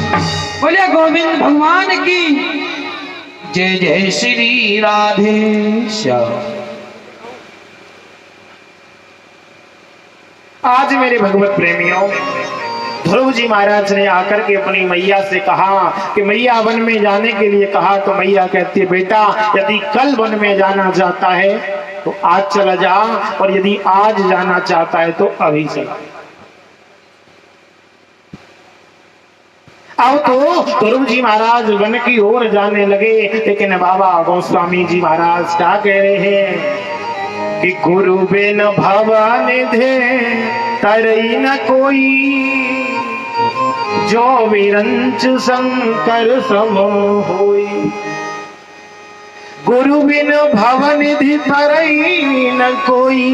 बोले गोविंद भगवान की जय जय श्री राधे श्याम। आज मेरे भगवत प्रेमियों, ध्रुव जी महाराज ने आकर के अपनी मैया से कहा कि मैया वन में जाने के लिए कहा, तो मैया कहती है बेटा यदि कल वन में जाना चाहता है तो आज चला जा, और यदि आज जाना चाहता है तो अभी चला। अब तो ध्रुव जी महाराज वन की ओर जाने लगे, लेकिन बाबा गोस्वामी जी महाराज क्या कह रहे हैं कि गुरु बिन भवन धे तरई न कोई, जो विरंच शंकर सम होई। गुरु बिन भवन धि तरई न कोई,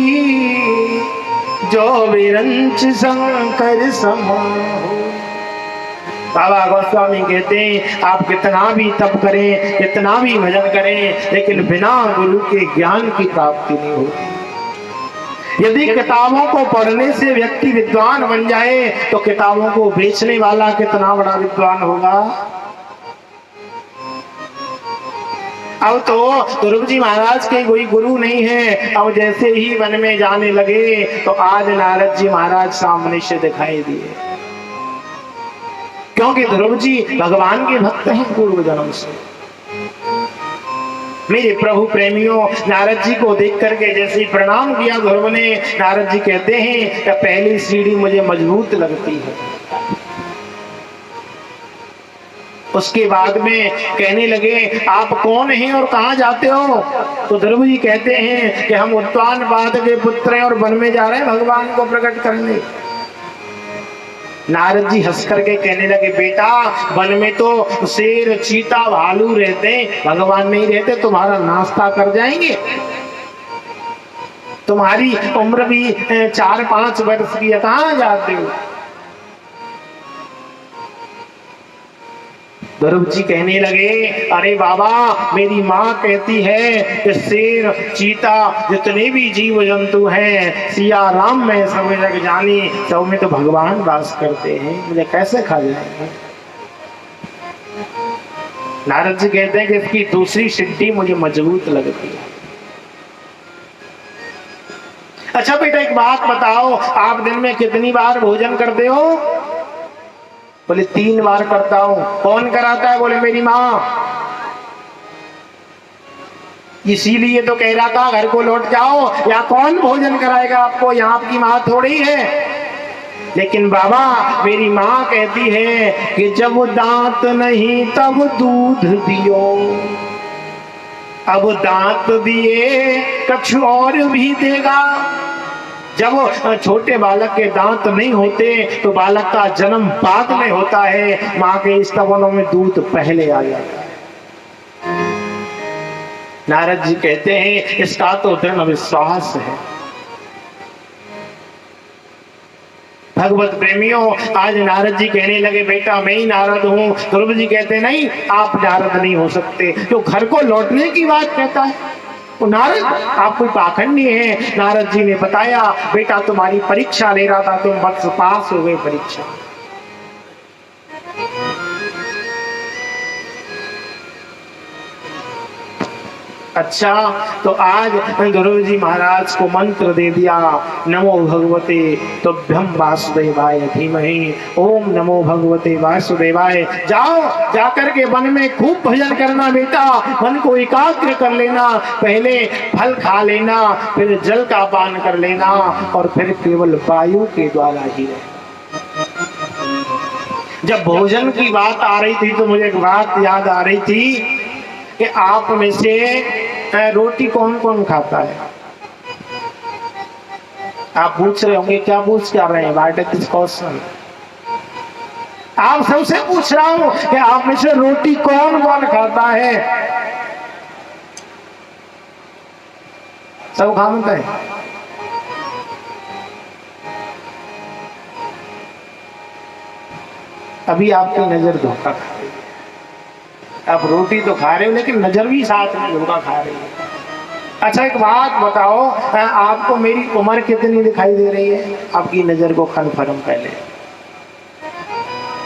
जो विरंच शंकर सम होई। बाबा गोस्वामी कहते हैं आप कितना भी तप करें, कितना भी भजन करें, लेकिन बिना गुरु के ज्ञान की प्राप्ति नहीं होती। यदि किताबों को पढ़ने से व्यक्ति विद्वान बन जाए तो किताबों को बेचने वाला कितना बड़ा विद्वान होगा। अब तो ध्रुव जी महाराज के कोई गुरु नहीं है। अब जैसे ही वन में जाने लगे तो आज नारद जी महाराज सामने से दिखाई दिए, क्योंकि ध्रुव जी भगवान के भक्त हैं पूर्व जन्म से। मेरे प्रभु प्रेमियों, नारद जी को देख करके जैसे ही प्रणाम किया ध्रुव ने, नारद जी कहते हैं कि पहली सीढ़ी मुझे मजबूत लगती है। उसके बाद में कहने लगे आप कौन हैं और कहां जाते हो। तो ध्रुव जी कहते हैं कि हम उत्तानपाद के पुत्र हैं और वन में जा रहे हैं भगवान को प्रकट करने। नारद जी हंस करके कहने लगे बेटा वन में तो शेर चीता भालू रहते हैं, भगवान नहीं रहते, तुम्हारा नाश्ता कर जाएंगे। तुम्हारी उम्र भी 4-5 वर्ष की है, कहां जाते हो। ध्रुव जी कहने लगे अरे बाबा मेरी माँ कहती है कि शेर चीता जितने भी जीव जंतु हैं सिया राम में सब जग जानी, सब में तो भगवान वास करते हैं, मुझे कैसे खा जाएंगे। नारद जी कहते हैं कि इसकी दूसरी सिद्धि मुझे मजबूत लगती है। अच्छा बेटा एक बात बताओ, आप दिन में कितनी बार भोजन करते हो। बोले 3 बार करता हूं। कौन कराता है। बोले मेरी माँ। इसीलिए तो कह रहा था घर को लौट जाओ, या कौन भोजन कराएगा आपको, यहाँ आपकी माँ थोड़ी है। लेकिन बाबा मेरी माँ कहती है कि जब दांत नहीं तब दूध दियो, अब दांत दिए कुछ और भी देगा। जब छोटे बालक के दांत नहीं होते तो बालक का जन्म बाद में होता है, माँ के स्तवनों में दूध पहले आ जाता है। नारद जी कहते हैं इसका तो दृढ़ विश्वास है। भगवत प्रेमियों, आज नारद जी कहने लगे बेटा मैं ही नारद हूँ। ध्रुव जी कहते नहीं आप नारद नहीं हो सकते। जो घर को लौटने की बात कहता है वो नारद, आप कोई पाखंडी है। नारद जी ने बताया बेटा तुम्हारी परीक्षा ले रहा था, तुम बस पास हो गए परीक्षा। अच्छा तो आज ध्रुव जी महाराज को मंत्र दे दिया, नमो भगवते तुभ्यं वासुदेवाय धीमहि, ओम नमो भगवते वासुदेवाय। जाओ जाकर के वन में खूब भजन करना बेटा, मन को एकाग्र कर लेना, पहले फल खा लेना, फिर जल का पान कर लेना, और फिर केवल वायु के द्वारा ही। जब भोजन की बात आ रही थी तो मुझे एक बात याद आ रही थी कि आप में से रोटी कौन कौन खाता है। आप पूछ रहे होंगे क्या पूछ क्या रहे हैं, व्हाट इज दिस क्वेश्चन। आप सबसे पूछ रहा हूं कि आप में से रोटी कौन कौन खाता है। सब खाता है। अभी आपकी नजर धोखा खा रही है। आप रोटी तो खा रहे हो लेकिन नजर भी साथ में धोखा खा रही है। अच्छा एक बात बताओ, आपको मेरी उम्र कितनी दिखाई दे रही है। आपकी नजर को कन्फर्म पहले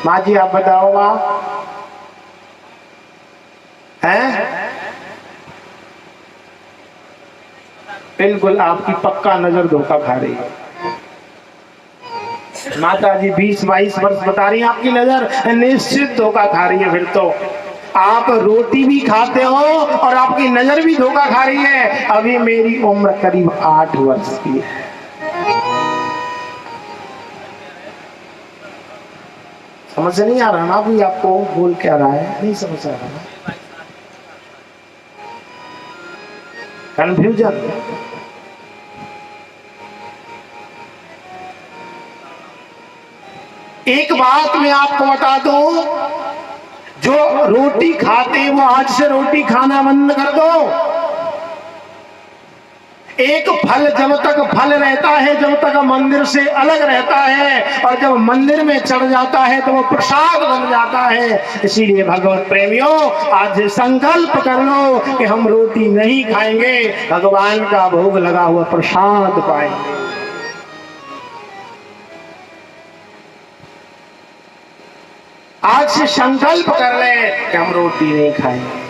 माँ जी आप बताओ माँ, हैं? बिल्कुल आपकी पक्का नजर धोखा खा रही है। माता जी 20-22 वर्ष बता रही हैं आपकी नजर निश्चित धोखा खा रही है। फिर तो आप रोटी भी खाते हो और आपकी नजर भी धोखा खा रही है। अभी मेरी उम्र करीब 8 वर्ष की है। समझ नहीं आ रहा ना अभी आपको बोल क्या रहा है, नहीं समझ आ रहा ना, कंफ्यूजन। एक बात मैं आपको बता दूं, जो रोटी खाते वो आज से रोटी खाना बंद कर दो। एक फल जब तक फल रहता है, जब तक मंदिर से अलग रहता है, और जब मंदिर में चढ़ जाता है तो वो प्रसाद बन जाता है। इसीलिए भगवत प्रेमियों आज संकल्प कर लो कि हम रोटी नहीं खाएंगे, भगवान का भोग लगा हुआ प्रसाद पाएंगे। आज से संकल्प कर ले कि हम रोटी नहीं खाएंगे।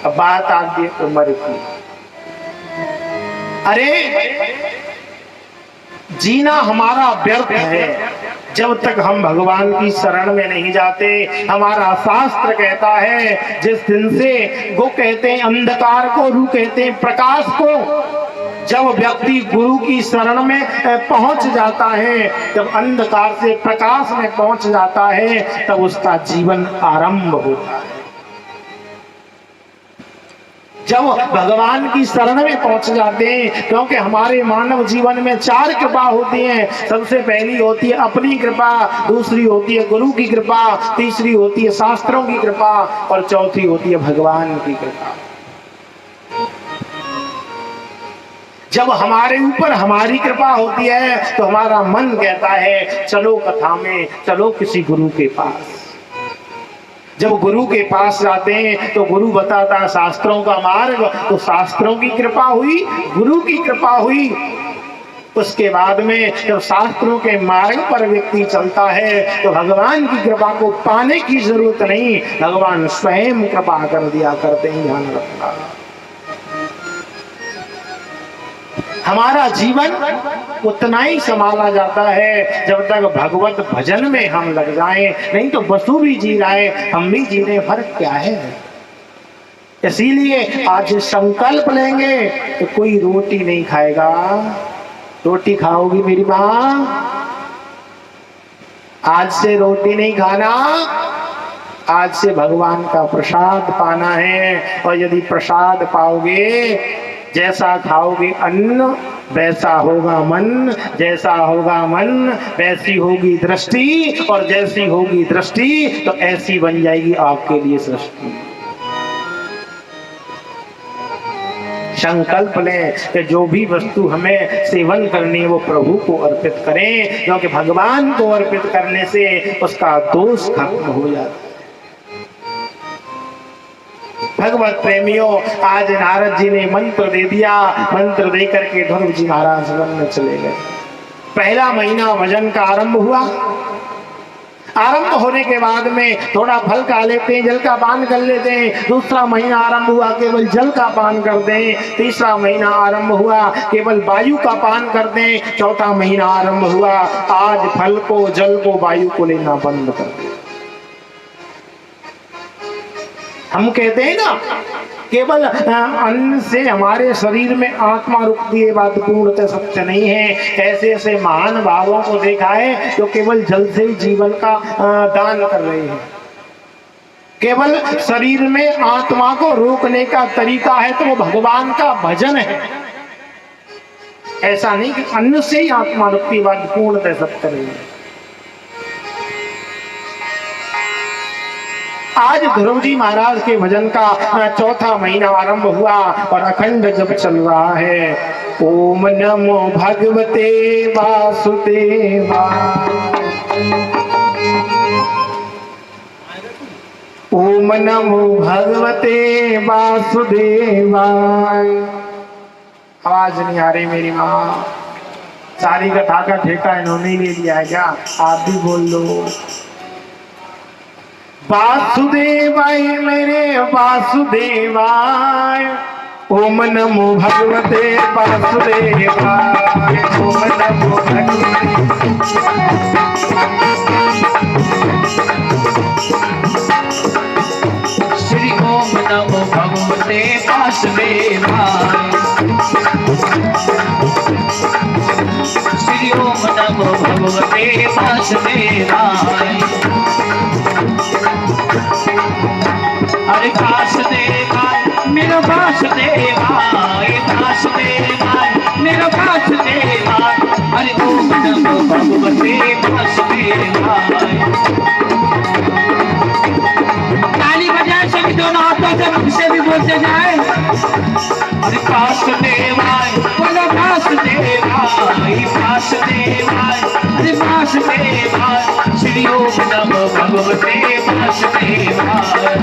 अब बात आती है उम्र की। अरे जीना हमारा व्यर्थ है जब तक हम भगवान की शरण में नहीं जाते। हमारा शास्त्र कहता है जिस दिन से वो कहते हैं अंधकार को, रू कहते हैं प्रकाश को, जब व्यक्ति गुरु की शरण में पहुंच जाता है, जब अंधकार से प्रकाश में पहुंच जाता है, तब उसका जीवन आरंभ होता है। जब भगवान की शरण में पहुंच जाते हैं, क्योंकि हमारे मानव जीवन में 4 कृपा होती हैं। सबसे पहली होती है अपनी कृपा, दूसरी होती है गुरु की कृपा, तीसरी होती है शास्त्रों की कृपा, और चौथी होती है भगवान की कृपा। जब हमारे ऊपर हमारी कृपा होती है तो हमारा मन कहता है चलो कथा में, चलो किसी गुरु के पास। जब गुरु के पास जाते हैं तो गुरु बताता है शास्त्रों का मार्ग, तो शास्त्रों की कृपा हुई, गुरु की कृपा हुई। उसके बाद में जब शास्त्रों के मार्ग पर व्यक्ति चलता है तो भगवान की कृपा को पाने की जरूरत नहीं, भगवान स्वयं कृपा कर दिया करते हैं। ध्यान रखना, हमारा जीवन उतना ही संभाला जाता है जब तक भगवत भजन में हम लग जाएं। नहीं तो वसु भी जी रहा है, हम भी जी रहे, फर्क क्या है। इसीलिए आज संकल्प लेंगे तो कोई रोटी नहीं खाएगा। रोटी खाओगी मेरी माँ? आज से रोटी नहीं खाना, आज से भगवान का प्रसाद पाना है। और यदि प्रसाद पाओगे, जैसा खाओगे अन्न वैसा होगा मन, जैसा होगा मन वैसी होगी दृष्टि, और जैसी होगी दृष्टि तो ऐसी बन जाएगी आपके लिए सृष्टि। संकल्प लें कि जो भी वस्तु हमें सेवन करनी है वो प्रभु को अर्पित करें, क्योंकि भगवान को अर्पित करने से उसका दोष खत्म हो जाता है। भगवत प्रेमियों, आज नारद जी ने मंत्र दे दिया, मंत्र दे करके ध्रुव जी महाराज वन में चले गए। पहला महीना भजन का आरंभ हुआ। आरंभ होने के बाद में थोड़ा फल खा लेते हैं, जल का पान कर लेते हैं। दूसरा महीना आरंभ हुआ, केवल जल का पान कर दें। तीसरा महीना आरंभ हुआ, केवल वायु का पान कर दें। चौथा महीना आरंभ हुआ, आज फल को, जल को, वायु को लेना बंद कर दें। हम कहते हैं ना केवल अन्न से हमारे शरीर में आत्मा रुकती है, बात पूर्णतः सत्य नहीं है। ऐसे ऐसे महान भावों को देखा है जो केवल जल से ही जीवन का दान कर रहे हैं। केवल शरीर में आत्मा को रोकने का तरीका है तो वो भगवान का भजन है। ऐसा नहीं कि अन्न से ही आत्मा रुकती, बात पूर्णतः सत्य नहीं है। आज ध्रुव जी महाराज के भजन का चौथा महीना आरंभ हुआ और अखंड जप चल रहा है। ओम नमो भगवते वासुदेवाय, ओम नमो भगवते वासुदेवाय। आवाज नहीं आ रही मेरी माँ, सारी कथा का ठेका इन्होंने ही ले लिया है क्या? आप भी बोल लो। वासुदेवाय मेरे वासुदेवाय, ओम नमो भगवते वासुदेवाय, ओम नमो भगवते। श्री ओम नमो भगवते वासुदेवाय, श्री ओम नमो भगवते वासुदेवाय। अरे वासुदेवाय मेरा वासुदेवाय, वासुदेवाय मेरा वासुदेवाय। अरे ओम नमो भगवते वासुदेवाय। ताली बजाए सभी दोनों हाथों से मुख से भी बोलते जाए। अरे वासुदेवाय बोलो वासुदेवाय, वासुदेवाय अरे वासुदेवाय। श्री ओम नमो भगवते वासुदेवाय,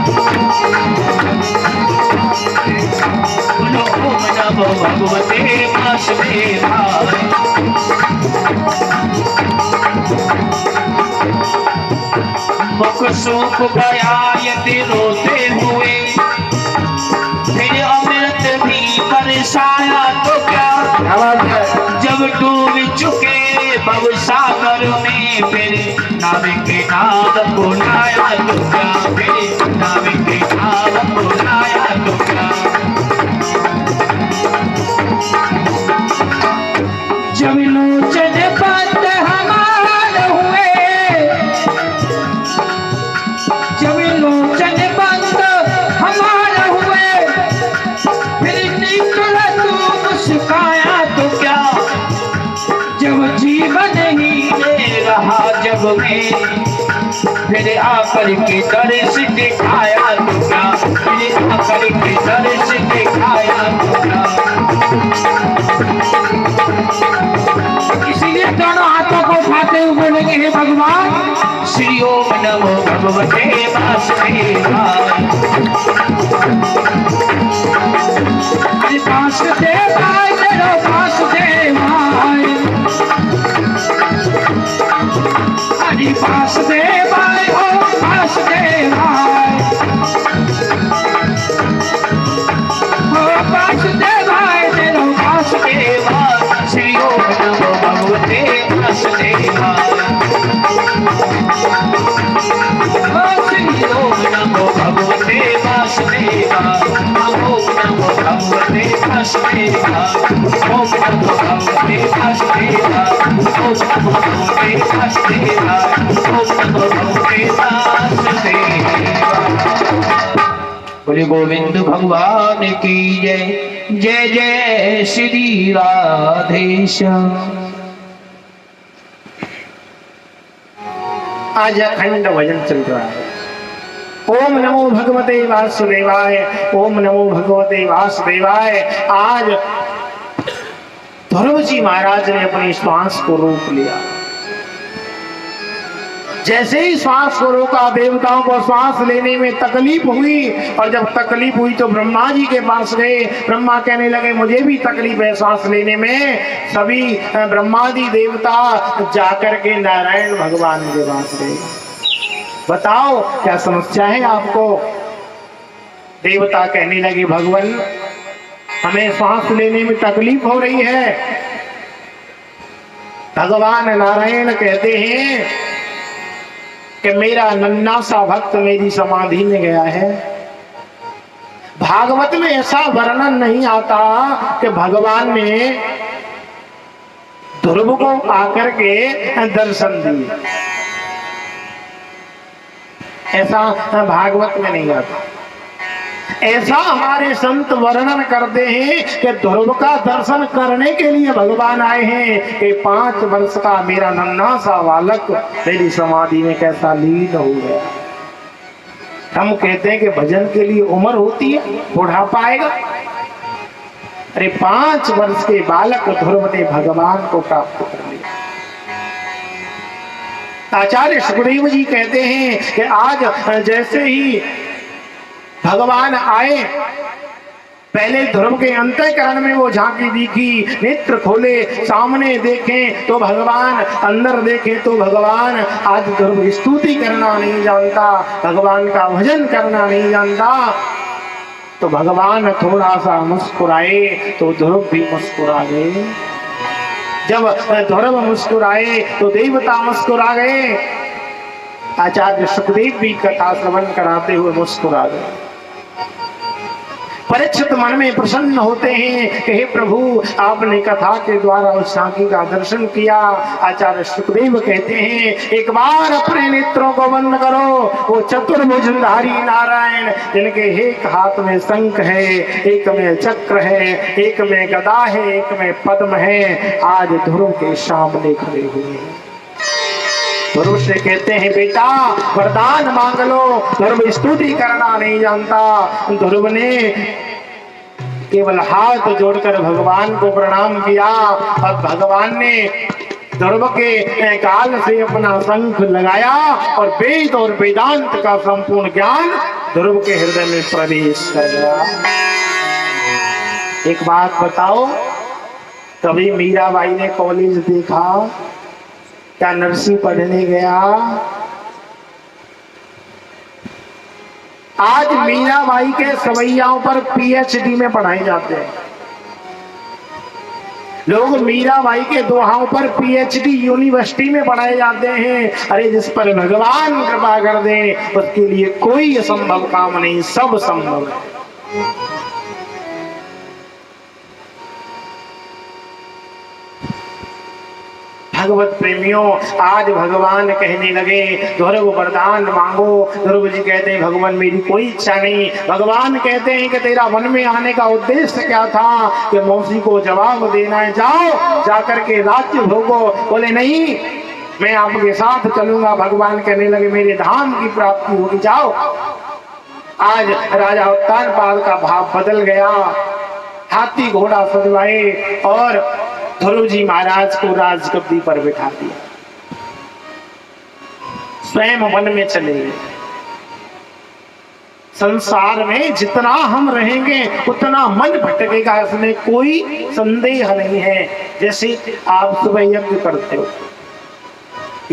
बोलो ओम नमो भगवते वासुदेवाय। मुख सूख गया यदि रोते हुए, फिर अमृत भी बरसाया तो क्या? जब डूब चुके भव सागर में, फिर नाविक नाव को लाया तो क्या? फिर नाविक नाव को लाया तो क्या? जब लोचन बंद हमार हुए, जब लोचन बंद हमार हुए, फिर निकला तू मुस्काया तो क्या? जब जीवन ही ले रहा जग में, फिर आकर के दर्श दिखाया तो क्या? फिर आकर के दर्श दिखाया तो क्या? इसीलिए दोनों हाथों को उठाते हुए बोलेंगे, हे भगवान श्री ओम नमो भगवते वासुदेवाय। अरे वासुदेवाय तेरो वासुदेवाय, अरे वासुदेवाय ओ वासुदेवाय, ओ वासुदेवाय तेरो वासुदेवाय। श्री ओम नमो भगवते वासुदेवाय, ओ श्री ओम नमो भगवते वासुदेवाय। ओम नमो भगवते वासुदेवाय, ओम नमो भगवते वासुदेवाय, ओम नमो भगवते वासुदेवाय, ओम नमो भगवते वासुदेवाय। बोले गोविंद भगवान की जय। जय जय श्री राधेश्याम। आज अखंड भजन चल रहा है। ओम नमो भगवते वासुदेवाय, ओम नमो भगवते वासुदेवाय। आज ध्रुव जी महाराज ने अपने श्वास को रोक लिया। जैसे ही श्वास को रोका, देवताओं को श्वास लेने में तकलीफ हुई, और जब तकलीफ हुई तो ब्रह्मा जी के पास गए। ब्रह्मा कहने लगे मुझे भी तकलीफ है सांस लेने में। सभी ब्रह्मादि देवता जाकर के नारायण भगवान के पास गए। बताओ क्या समस्या है आपको? देवता कहने लगे भगवान हमें सांस लेने में तकलीफ हो रही है। भगवान नारायण कहते हैं कि मेरा नन्हा सा भक्त मेरी समाधि में गया है। भागवत में ऐसा वर्णन नहीं आता कि भगवान ने ध्रुव को आकर के दर्शन दिए, ऐसा भागवत में नहीं आता। ऐसा हमारे संत वर्णन करते हैं कि ध्रुव का दर्शन करने के लिए भगवान आए हैं कि 5 वर्ष का मेरा नन्हा सा बालक मेरी समाधि में कैसा लीन हो गया। हम कहते हैं कि भजन के लिए उम्र होती है, बुढ़ापा आएगा। अरे 5 वर्ष के बालक ध्रुव ने भगवान को प्राप्त कर लिया। आचार्य सुखदेव जी कहते हैं कि आज जैसे ही भगवान आए, पहले ध्रुव के अंतःकरण में वो झांकी दिखी, नेत्र खोले, सामने देखें तो भगवान, अंदर देखें तो भगवान। आज ध्रुव स्तुति करना नहीं जानता, भगवान का भजन करना नहीं जानता, तो भगवान थोड़ा सा मुस्कुराए तो ध्रुव भी मुस्कुरा गए। जब ध्रुव मुस्कुराए तो देवता मुस्कुरा गए। आचार्य सुखदेव भी कथा श्रवण कराते हुए मुस्कुरा गए। परीक्षित मन में प्रसन्न होते हैं कि हे प्रभु, आपने कथा के द्वारा उस झांकी का दर्शन किया। आचार्य सुखदेव कहते हैं, एक बार अपने नेत्रों को बंद करो। वो चतुर्भुजधारी नारायण, जिनके एक हाथ में शंख है, एक में चक्र है, एक में गदा है, एक में पद्म है, आज ध्रुव के सामने खड़े हुए हैं। ध्रुव से कहते हैं, बेटा वरदान मांग लो। ध्रुव स्तुति करना नहीं जानता। ध्रुव ने केवल हाथ जोड़कर भगवान को प्रणाम किया और भगवान ने ध्रुव के काल से अपना शंख लगाया और वेद और वेदांत का संपूर्ण ज्ञान ध्रुव के हृदय में प्रवेश कर गया। एक बात बताओ, कभी मीराबाई ने कॉलेज देखा? क्या नर्सिंग पढ़ने गया? आज मीराबाई के सवैयाओं पर पीएचडी में पढ़ाए जाते हैं लोग। मीराबाई के दोहाओं पर पीएचडी यूनिवर्सिटी में पढ़ाए जाते हैं। अरे जिस पर भगवान कृपा कर दे उसके लिए कोई असंभव काम नहीं, सब संभव है। भगवत प्रेमियों, आज भगवान कहने लगे ध्रुव वरदान मांगो। ध्रुव जी कहते हैं, भगवान मेरी कोई इच्छा नहीं। भगवान कहते हैं कि तेरा वन में आने का उद्देश्य क्या था? कि मौसी को जवाब देना है, जाओ जाकर के राज्य भोगो। बोले नहीं, मैं आपके साथ चलूंगा। भगवान कहने लगे मेरे धाम की प्राप्ति होगी, जाओ। आज राजा उत्तानपाद का भाव बदल गया। हाथी घोड़ा सजवाए और ध्रुव जी महाराज को राजगद्दी पर बिठा दिया। स्वयं वन में चले गए। संसार में जितना हम रहेंगे उतना मन भटकेगा, इसमें कोई संदेह नहीं है। जैसे आप सुबह यज्ञ करते हो,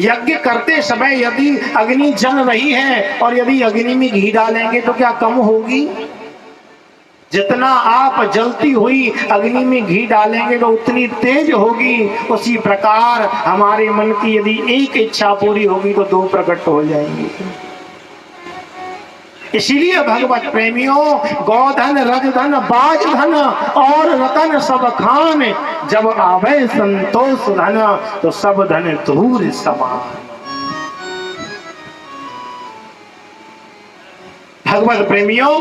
यज्ञ करते समय यदि अग्नि जल रही है और यदि अग्नि में घी डालेंगे तो क्या कम होगी? जितना आप जलती हुई अग्नि में घी डालेंगे तो उतनी तेज होगी। उसी प्रकार हमारे मन की यदि एक इच्छा पूरी होगी तो दो प्रकट हो जाएंगी। इसीलिए भगवत प्रेमियों, गौधन, रजधन, बाजधन और रतन सब खान, जब आवे संतोष धन तो सब धन धूर समान। भगवत प्रेमियों,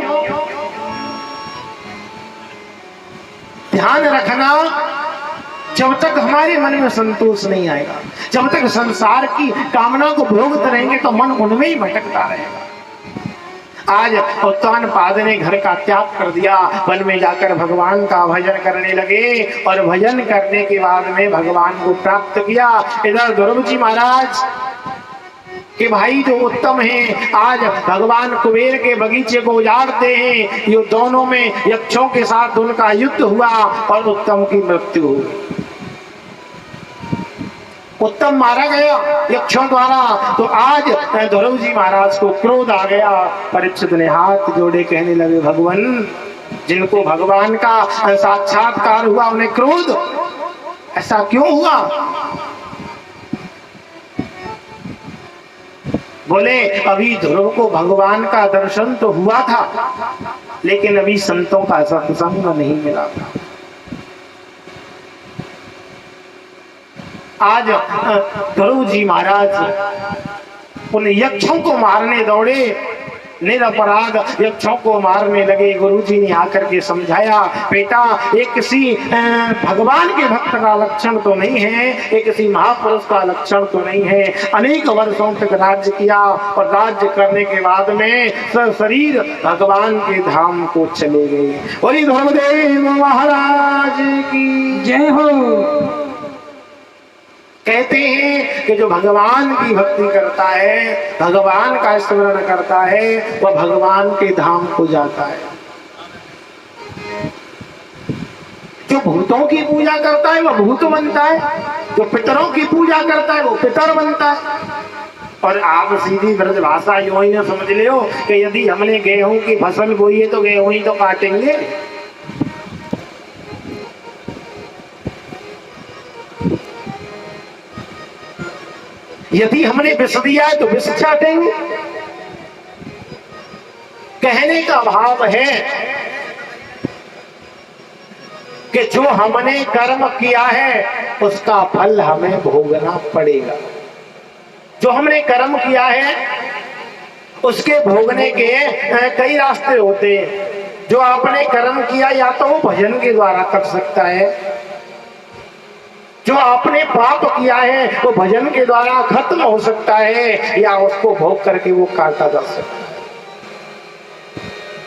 ध्यान रखना, जब तक हमारे मन में संतोष नहीं आएगा, जब तक संसार की कामना को भोगते रहेंगे तो मन उनमें ही भटकता रहेगा। आज उत्तानपाद ने घर का त्याग कर दिया, वन में जाकर भगवान का भजन करने लगे और भजन करने के बाद में भगवान को प्राप्त किया। इधर ध्रुव जी महाराज कि भाई जो उत्तम है, आज भगवान कुबेर के बगीचे को उजाड़ते हैं। ये दोनों में यक्षों के साथ उनका युद्ध हुआ और उत्तम की मृत्यु हुई। उत्तम मारा गया यक्षों द्वारा। तो आज ध्रुव जी महाराज को क्रोध आ गया। परीक्षित ने हाथ जोड़े कहने लगे, भगवान, जिनको भगवान का साक्षात्कार हुआ उन्हें क्रोध? ऐसा क्यों हुआ? बोले अभी ध्रुव को भगवान का दर्शन तो हुआ था, लेकिन अभी संतों का सत्संग नहीं मिला था। आज ध्रुव जी महाराज उन यक्षों को मारने दौड़े, निरपराध यक्षों को मारने लगे। गुरुजी ने आकर के समझाया, बेटा ये किसी भगवान के भक्त का लक्षण तो नहीं है, ये किसी महापुरुष का लक्षण तो नहीं है। अनेक वर्षों तक राज्य किया और राज्य करने के बाद में शरीर भगवान के धाम को चले गए। बोली धर्मदेव महाराज की जय हो। कहते हैं कि जो भगवान की भक्ति करता है, भगवान का स्मरण करता है, वह भगवान के धाम को जाता है। जो भूतों की पूजा करता है वो भूत बनता है, जो पितरों की पूजा करता है वो पितर बनता है। और आप सीधी ब्रज भाषा यूं ही ना समझ ले हो कि यदि हमने गेहूं की फसल बोई है तो गेहूं ही तो काटेंगे। यदि हमने विष दिया है तो विष चाटेंगे। कहने का भाव है कि जो हमने कर्म किया है उसका फल हमें भोगना पड़ेगा। जो हमने कर्म किया है उसके भोगने के कई रास्ते होते हैं। जो आपने कर्म किया या तो वो भजन के द्वारा कर सकता है, जो आपने पाप किया है वो भजन के द्वारा खत्म हो सकता है, या उसको भोग करके वो काटा जा सकता है,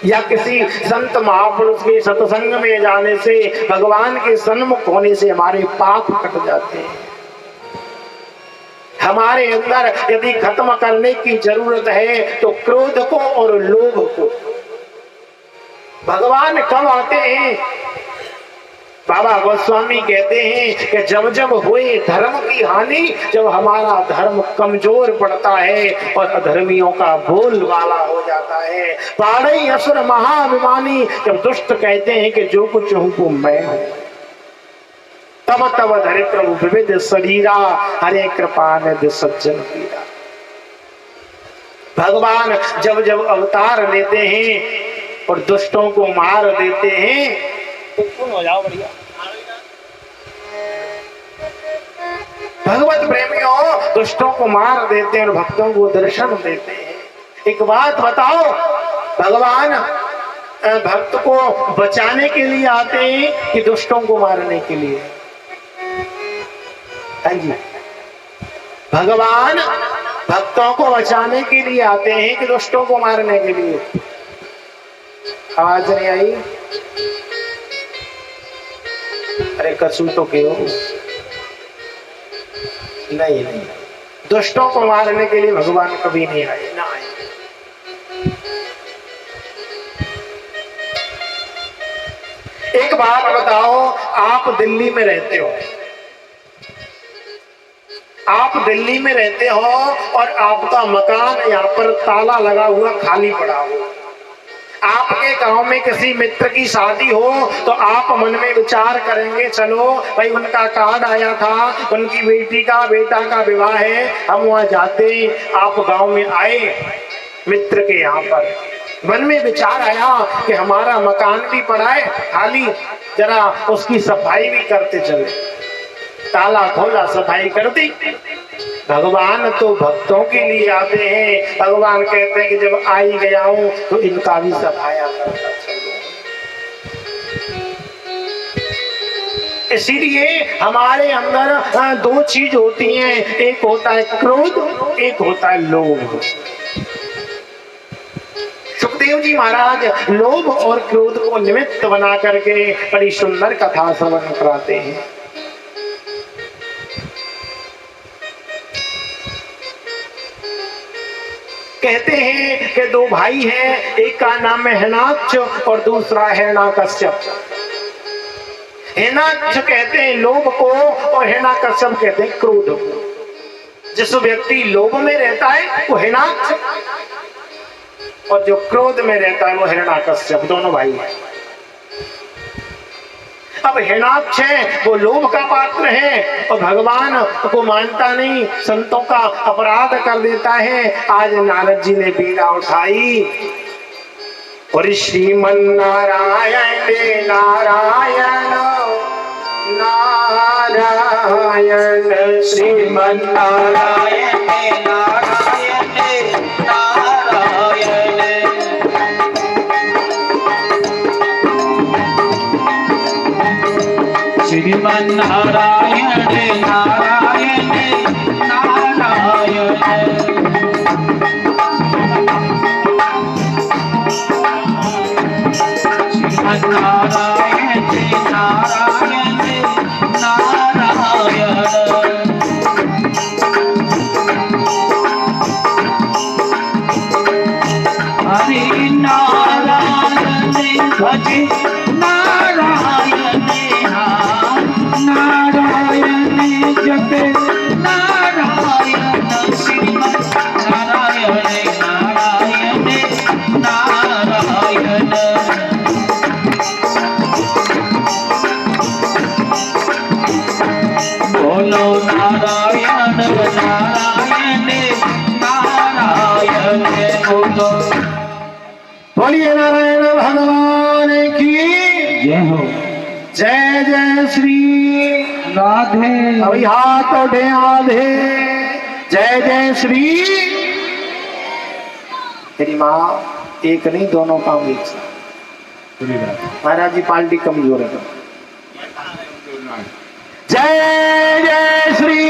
या किसी संत महापुरुष के सत्संग में जाने से, भगवान के सन्मुख होने से हमारे पाप कट जाते हैं। हमारे अंदर यदि खत्म करने की जरूरत है तो क्रोध को और लोभ को। भगवान कब आते हैं? बाबा गोस्वामी कहते हैं कि जब जब हुए धर्म की हानि, जब हमारा धर्म कमजोर पड़ता है और अधर्मियों का बोलबाला हो जाता है। पाड़ई असुर महाभिमानी, जब दुष्ट कहते हैं कि जो कुछ हूं वो मैं हूं। तब तब धरे प्रभु विविध शरीरा, हरे कृपा निधि सज्जन पीरा। भगवान जब जब अवतार लेते हैं और दुष्टों को मार देते हैं तो सुन हो जाओ बढ़िया। भगवत प्रेमियों दुष्टों को मार देते हैं और भक्तों को दर्शन देते हैं। एक बात बताओ, भगवान भक्त को बचाने के लिए आते हैं कि दुष्टों को मारने के लिए? हाँ जी, भगवान भक्तों को बचाने के लिए आते हैं कि दुष्टों को मारने के लिए? आवाज नहीं आई? अरे कसू तो क्यों नहीं, दुष्टों को मारने के लिए भगवान कभी नहीं आए, ना आए। एक बात बताओ, आप दिल्ली में रहते हो, आप दिल्ली में रहते हो और आपका मकान यहाँ पर ताला लगा हुआ खाली पड़ा हो। आपके गांव में किसी मित्र की शादी हो तो आप मन में विचार करेंगे, चलो भाई उनका कार्ड आया था, उनकी बेटी का बेटा का विवाह है, हम वहां जाते। आप गांव में आए मित्र के यहाँ पर, मन में विचार आया कि हमारा मकान भी पड़ा है खाली, जरा उसकी सफाई भी करते चले। ताला खोला, सफाई कर दी। भगवान तो भक्तों के लिए आते हैं। भगवान कहते हैं कि जब आई गया हूं तो इनका भी सफाया करता चलो। इसीलिए हमारे अंदर दो चीज होती हैं, एक होता है क्रोध, एक होता है लोभ। सुखदेव जी महाराज लोभ और क्रोध को निमित्त बना करके बड़ी सुंदर कथा श्रवण कराते हैं। कहते हैं कि दो भाई हैं, एक का नाम है हिरण्याक्ष और दूसरा हिरण्याकश्यप। हिरण्याक्ष कहते हैं लोभ को और हिरण्याकश्यप कहते हैं क्रोध को। जिस व्यक्ति लोभ में रहता है वो हिरण्याक्ष, और जो क्रोध में रहता है वो हिरण्याकश्यप, दोनों भाई हैं। अब हिरण्याक्ष है वो लोभ का पात्र है और भगवान को मानता नहीं, संतों का अपराध कर देता है। आज नारद जी ने बीड़ा उठाई और श्रीमन नारायण नारायण नारायण, श्रीमन नारायण नारायण नारायण, श्रीमन नारायण नारायण नारायण, श्रीमन नारायण नारायण नारायण। हरि नारायण भज नारायण बोलिए नारायण भगवान की जय हो। जय जय श्री राधे। अभी हाथ उठे आधे। जय जय श्री। तेरी माँ एक नहीं दोनों काम एक साथ। महाराज जी पार्टी कमजोर है। जय जय श्री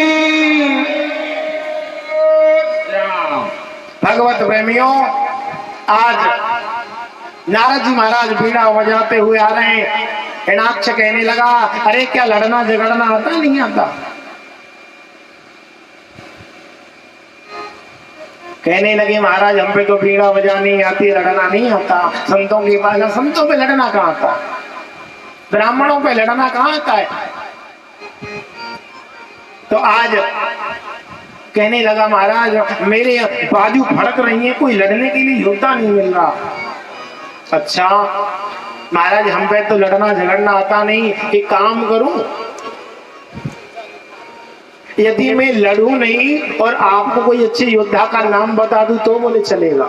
भगवत प्रेमियों, आज नारद जी महाराज बीड़ा बजाते हुए आ रहे हैं। हिरणाक्ष कहने लगा, अरे क्या लड़ना झगड़ना आता नहीं आता? कहने लगे महाराज हम पे तो बीड़ा बजानी नहीं आती, लड़ना नहीं आता। संतों के पास, संतों पे लड़ना कहाँ आता? ब्राह्मणों पे लड़ना कहाँ आता है? तो आज कहने लगा महाराज मेरे बाजू फड़क रही है, कोई लड़ने के लिए योद्धा नहीं मिल रहा। अच्छा महाराज हम पे तो लड़ना झगड़ना आता नहीं, एक काम करूं, यदि मैं लड़ूं नहीं और आपको कोई अच्छे योद्धा का नाम बता दूं तो बोले चलेगा।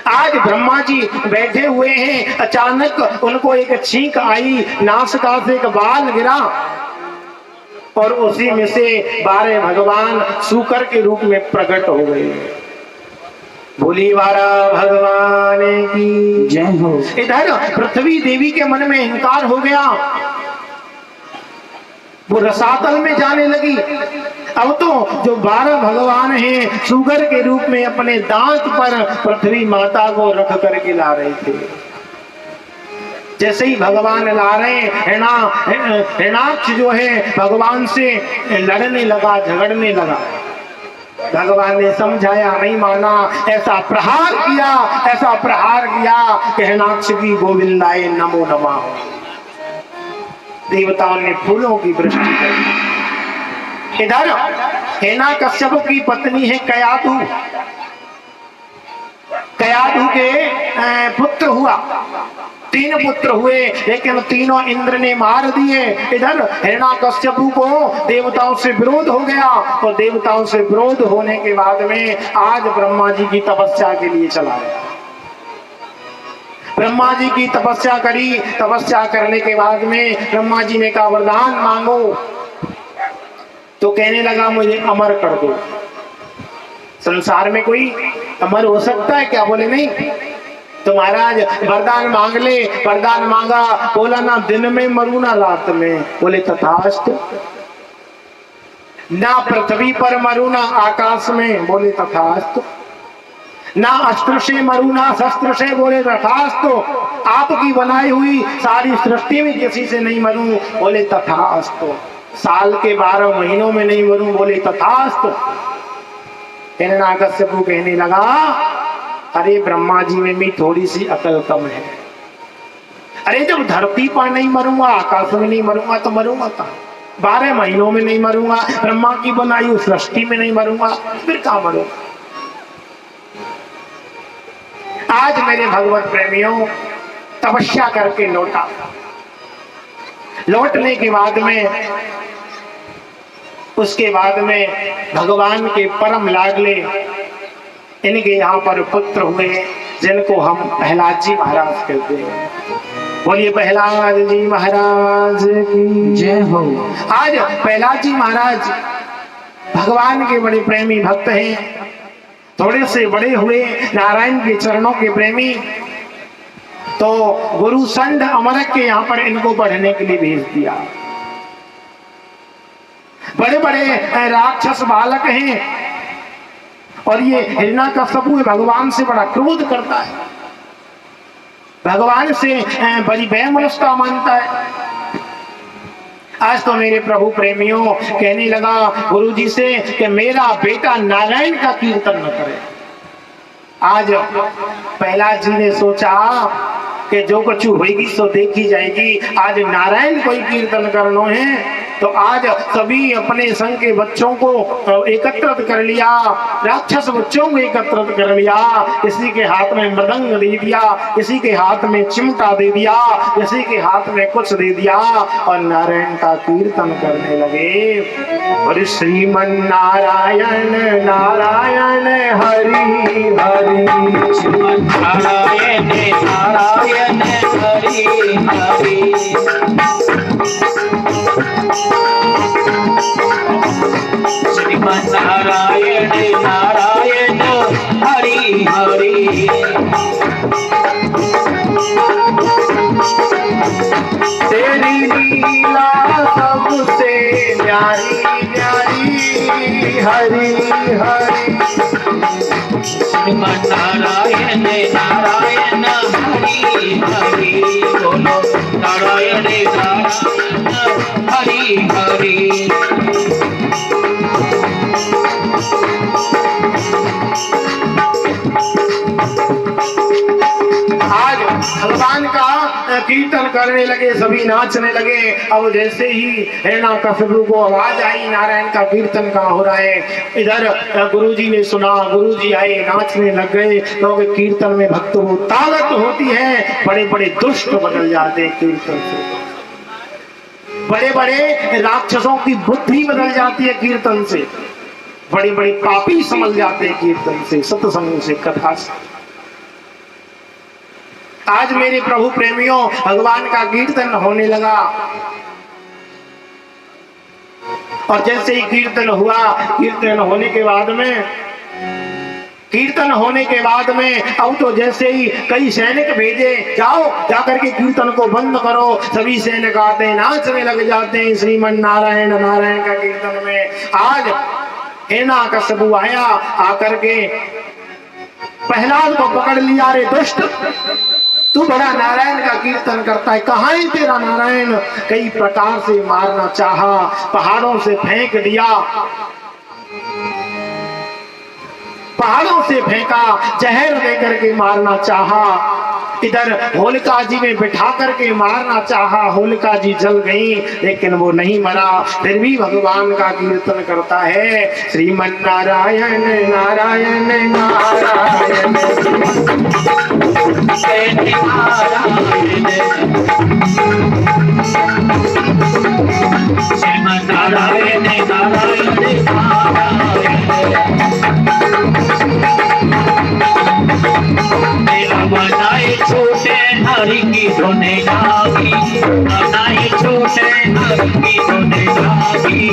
आज ब्रह्मा जी बैठे हुए हैं, अचानक उनको एक छींक आई, नासिका से एक बाल गिरा और उसी में से 12 भगवान सूकर के रूप में प्रकट हो गए। बोली 12 भगवान की जय हो। इधर पृथ्वी देवी के मन में अहंकार हो गया, वो रसातल में जाने लगी। अब तो जो 12 भगवान हैं सुगर के रूप में अपने दांत पर पृथ्वी माता को रख करके ला रहे थे। जैसे ही भगवान ला रहे हिरणाक्ष जो है भगवान से लड़ने लगा, झगड़ने लगा। भगवान ने समझाया, नहीं माना, ऐसा प्रहार किया कि हिरणाक्ष की गोविंदाय नमो नमः। देवताओं ने फूलों की वृष्टि की। इधर हिरण्यकश्यप की पत्नी है कयाधु। कयाधु के पुत्र हुआ, 3 पुत्र हुए, लेकिन तीनों इंद्र ने मार दिए। इधर हिरण्यकश्यप को देवताओं से विरोध हो गया और देवताओं से विरोध होने के बाद में आज ब्रह्मा जी की तपस्या के लिए चला गया। ब्रह्मा जी की तपस्या करी, तपस्या करने के बाद में ब्रह्मा जी ने कहा वरदान मांगो। तो कहने लगा मुझे अमर कर दो। संसार में कोई अमर हो सकता है क्या? बोले नहीं। तो महाराज वरदान मांग ले। वरदान मांगा, बोला ना दिन में मरू ना रात में। बोले तथास्तु। ना पृथ्वी पर मरू ना आकाश में। बोले तथास्तु। ना अस्त्र से मरू ना शस्त्र से। बोले तथास्तु। आपकी बनाई हुई सारी सृष्टि में किसी से नहीं मरूं। बोले तथास्तु। साल के 12 महीनों में नहीं मरूं। बोले तथास्तु। हिरण्यकश्यप कहने लगा, अरे ब्रह्मा जी में भी थोड़ी सी अकल कम है। अरे जब धरती पर नहीं मरूंगा, आकाश में नहीं मरूंगा तो मरूंगा कहाँ? 12 महीनों में नहीं मरूंगा, ब्रह्मा की बनाई हुई सृष्टि में नहीं मरूंगा, फिर कहाँ मरूंगा? आज मेरे भगवत प्रेमियों तपस्या करके लौटा। लौटने के बाद में उसके बाद में भगवान के परम लाडले इनके यहाँ पर पुत्र हुए जिनको हम प्रहलाद जी महाराज कहते हैं। बोलिए प्रहलाद जी महाराज की जय हो। आज प्रहलाद जी महाराज भगवान के बड़े प्रेमी भक्त हैं। थोड़े से बड़े हुए नारायण के चरणों के प्रेमी। तो गुरु संड अमरक के यहाँ पर इनको पढ़ने के लिए भेज दिया। बड़े बड़े राक्षस बालक हैं और ये हिरण्यकश्यप भगवान से बड़ा क्रोध करता है, भगवान से बड़ी वैमनस्यता मानता है। आज तो मेरे प्रभु प्रेमियों कहने लगा गुरुजी से कि मेरा बेटा नारायण का कीर्तन न करे। आज प्रहलाद जी ने सोचा कि जो कुछ होगी सो देखी जाएगी। आज नारायण को ही कीर्तन करना है तो आज सभी अपने संग के बच्चों को एकत्रित कर लिया, राक्षस बच्चों को एकत्रित कर लिया। किसी के हाथ में मृदंग दे दिया, किसी के हाथ में चिमटा दे दिया, किसी के हाथ में कुछ दे दिया और नारायण का कीर्तन करने लगे। और श्रीमन नारायण नारायण हरे हरि हरि। श्रीमन्नारायण नारायण हरि हरि। श्रीमन्नारायण नारायण हरि हरि। तेरी लीला सबसे न्यारी न्यारी हरि हरि। श्रीमन्नारायण नारायण हरि हरि। बोलो नारायण नारायण हरि हरि। आज भगवान का कीर्तन करने लगे, सभी नाचने लगे। अब जैसे ही हिरण्यकशिपु को आवाज आई नारायण का कीर्तन कहाँ हो रहा है, इधर गुरुजी ने सुना, गुरुजी आए, नाचने लग गए। क्योंकि कीर्तन में भक्तों को ताकत होती है, बड़े बड़े दुष्ट बदल जाते हैं कीर्तन से, बड़े बड़े राक्षसों की बुद्धि बदल जाती है कीर्तन से, बड़े बड़े पापी समझ जाते हैं कीर्तन से, सत्संग से, कथा से। आज मेरे प्रभु प्रेमियों भगवान का कीर्तन होने लगा, और जैसे ही कीर्तन हुआ, कीर्तन होने के बाद में अब तो जैसे ही कई सैनिक भेजे, जाओ जाकर के कीर्तन को बंद करो। सभी सैनिक आते हैं, नाचने लग जाते हैं श्रीमन नारायण नारायण का कीर्तन में। आज हिरण्यकशिपु आया, आकर के प्रहलाद को पकड़ लिया, रे दुष्ट, तू बड़ा नारायण का कीर्तन करता है, कहाँ है तेरा नारायण? कई प्रकार से मारना चाहा, पहाड़ों से फेंक दिया, पहाड़ों से फेंका, जहर देकर के मारना चाहा। इधर होलिका जी में बिठा करके मारना चाहा, होलिका जी जल गई, लेकिन वो नहीं मरा, फिर भी भगवान का कीर्तन करता है। श्रीमन नारायण नारायण नारायण श्रीमन्नारायण नारायण बनाए छोटे हरि की धुने लागी, बनाए छोटे हरि की धुने लागी।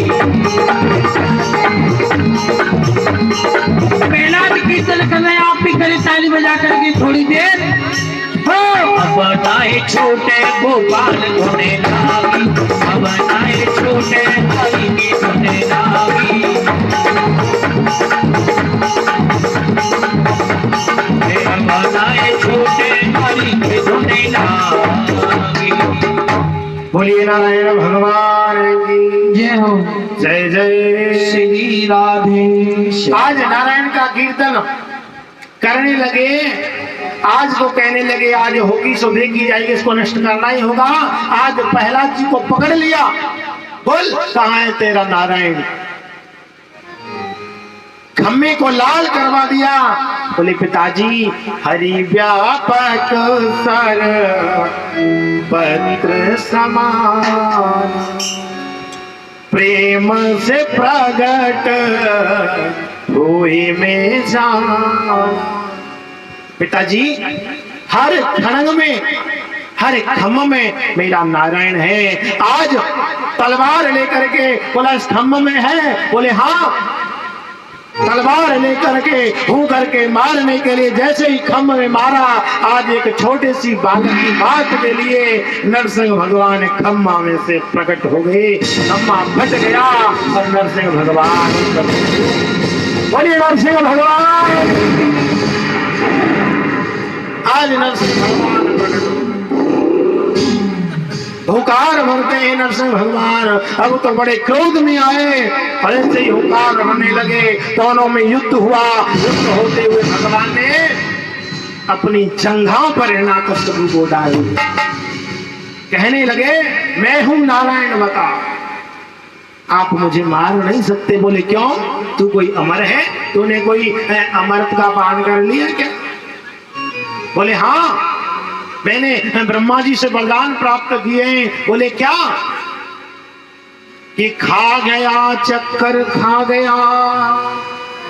प्रहलाद कीर्तन कर रहे हैं, आप भी करें ताली बजा करके थोड़ी देर। बनाए छोटे गोपाल धुने लागी, बनाए छोटे हरि की धुने लागी। बनाए छोटे हरि की धुने लागी। बोलिए नारायण भगवान की जय हो। जय जय श्री राधे। आज नारायण का कीर्तन करने लगे, आज तो कहने लगे आज होगी सो देखी जाएगी, इसको नष्ट करना ही होगा। आज प्रहलाद जी को पकड़ लिया, बोल कहाँ है तेरा नारायण? खम्मे को लाल करवा दिया। बोले पिताजी, हरि व्यापक सर पत्र समान, प्रेम से प्रगट हुए में जान। पिताजी, हर खड़ंग में, हर खम्भ में मेरा नारायण है। आज तलवार लेकर के, बोला इस खम्भ में है? बोले हाँ। तलवार लेकर के हूं करके मारने के लिए जैसे ही खम्भ में मारा, आज एक छोटे सी बालक की बात के लिए नरसिंह भगवान खम्भा में से प्रकट हो गए। खम्भा फट गया और नरसिंह भगवान, बोलिए नरसिंह भगवान। आज नरसिंह भगवान प्रकट, हुकार भरते हैं नरसिंह भगवान। अब तो बड़े क्रोध में आए, और ऐसे ही हुकार भरने लगे, दोनों में युद्ध हुआ। युद्ध होते हुए भगवान ने अपनी जंघा पर हिरण्यकशिपु को डाल दिया। कहने लगे मैं हूं नारायण, बता आप मुझे मार नहीं सकते। बोले क्यों? तू कोई अमर है? तूने कोई अमृत का पान कर लिया क्या? बोले हाँ, मैंने ब्रह्मा जी से वरदान प्राप्त किए हैं। बोले क्या? कि खा गया, चक्कर खा गया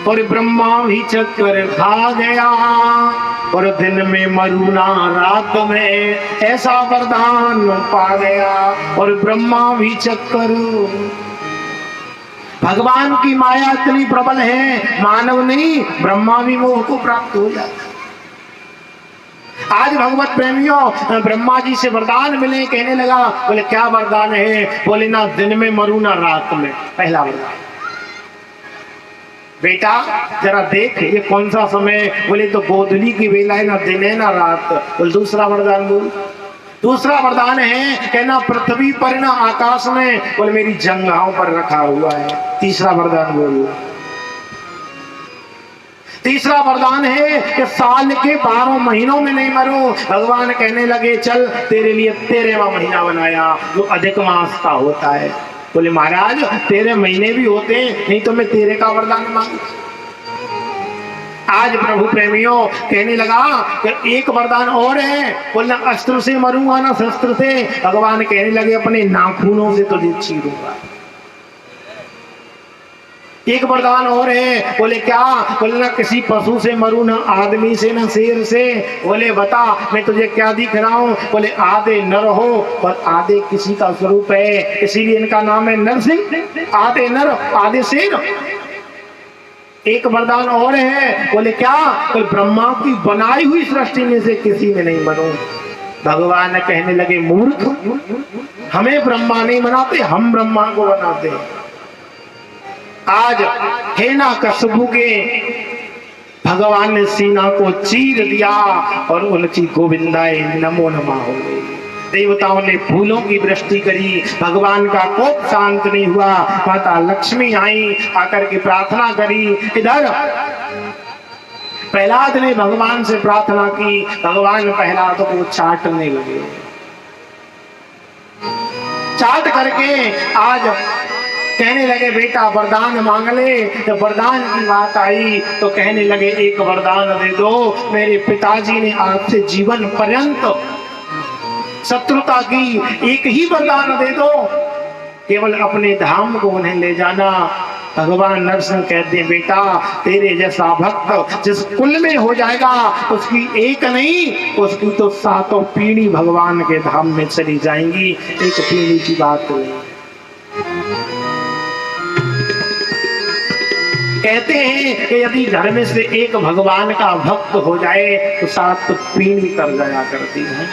और ब्रह्मा भी चक्कर खा गया, और दिन में मरूना रात में ऐसा वरदान पा गया। और ब्रह्मा भी चक्कर, भगवान की माया इतनी प्रबल है, मानव नहीं ब्रह्मा भी मोह को प्राप्त हो जाता। आज भगवत प्रेमियों ब्रह्मा जी से वरदान मिले, कहने लगा, बोले क्या वरदान है? बोले ना दिन में मरू ना रात में। पहला वरदान, बेटा जरा देख ये कौन सा समय? बोले तो गोधूली की बेला है, ना दिन है ना रात। बोले दूसरा वरदान बोल। दूसरा वरदान है कहना पृथ्वी पर ना आकाश में, बोले मेरी जंघाओं पर रखा हुआ है। तीसरा वरदान बोल। तीसरा वरदान है कि साल के 12 महीनों में नहीं मरूं। भगवान कहने लगे चल तेरे लिए 13वां महीना बनाया जो अधिक मास का होता है। बोले महाराज 13 महीने भी होते हैं, नहीं तो मैं 13 का वरदान मांगू। आज प्रभु प्रेमियों कहने लगा कि एक वरदान और है, बोलना अस्त्र से मरूंगा ना शस्त्र से। भगवान कहने लगे अपने नाखूनों से तुझे चीरूंगा। एक वरदान और है, बोले क्या? बोले ना किसी पशु से मरू, ना आदमी से ना शेर से। बोले बता मैं तुझे क्या दिख रहा हूँ? बोले आधे नर हो और आधे किसी का स्वरूप है, इसीलिए इनका नाम है नरसिंह। आधे नर आधे शेर। एक वरदान और है, बोले क्या? बोले ब्रह्मा की बनाई हुई सृष्टि में से किसी में नहीं बनूं। भगवान कहने लगे मूर्ख, हमें ब्रह्मा नहीं बनाते, हम ब्रह्मा को बनाते। आज हिरण्यकशिपु के भगवान ने सीना को चीर दिया और उनकी गोविंदाय नमो नमः हो गई। देवताओं ने फूलों की वृष्टि करी, भगवान का कोप शांत नहीं हुआ। माता लक्ष्मी आई, आकर के प्रार्थना करी। इधर प्रहलाद ने भगवान से प्रार्थना की, भगवान प्रहलाद को चाटने लगे। चाट करके आज कहने लगे बेटा वरदान मांग ले। तो वरदान की बात आई तो कहने लगे एक वरदान दे दो, मेरे पिताजी ने आपसे जीवन पर्यंत शत्रुता की, एक ही वरदान दे दो, केवल अपने धाम को उन्हें ले जाना। भगवान नरसिंह कहते हैं बेटा तेरे जैसा भक्त जिस कुल में हो जाएगा उसकी एक नहीं, उसकी तो 7 पीढ़ी भगवान के धाम में चली जाएंगी, एक पीढ़ी की बात नहीं। कहते हैं कि यदि घर में से एक भगवान का भक्त हो जाए तो 7 पीढ़ी कर जाया करती है।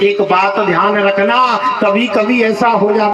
एक बात ध्यान रखना, कभी कभी ऐसा हो जाता